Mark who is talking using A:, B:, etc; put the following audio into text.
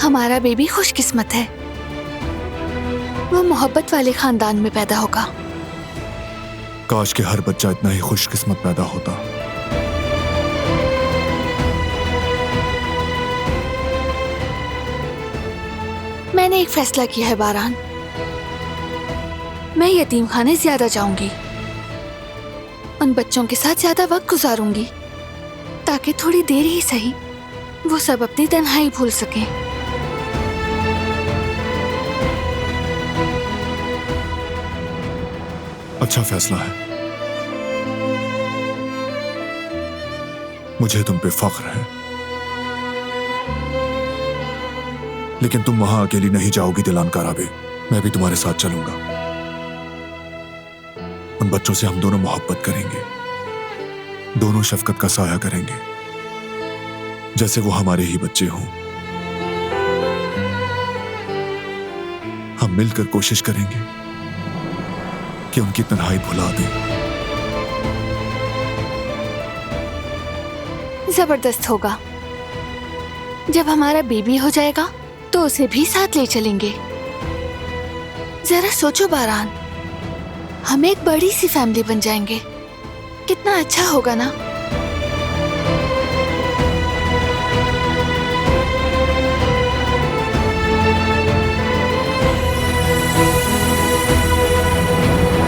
A: हमारा बेबी खुशकिस्मत है, वो मोहब्बत वाले खानदान में पैदा होगा।
B: काश के हर बच्चा इतना ही खुशकिस्मत पैदा होता।
A: मैंने एक फैसला किया है बारान, मैं यतीम खाने ज्यादा जाऊंगी, उन बच्चों के साथ ज्यादा वक्त गुजारूंगी ताकि थोड़ी देर ही सही वो सब अपनी तन्हाई भूल सकें।
B: अच्छा फैसला है, मुझे तुम पे फख्र है। लेकिन तुम वहां अकेली नहीं जाओगी दिलान कराबे, मैं भी तुम्हारे साथ चलूंगा। उन बच्चों से हम दोनों मोहब्बत करेंगे, दोनों शफकत का साया करेंगे, जैसे वो हमारे ही बच्चे हों। हम मिलकर कोशिश करेंगे कि उनकी तन्हाई भुला दें।
A: जबरदस्त होगा। जब हमारा बेबी हो जाएगा तो उसे भी साथ ले चलेंगे। जरा सोचो बारान, हम एक बड़ी सी फैमिली बन जाएंगे, कितना अच्छा होगा ना।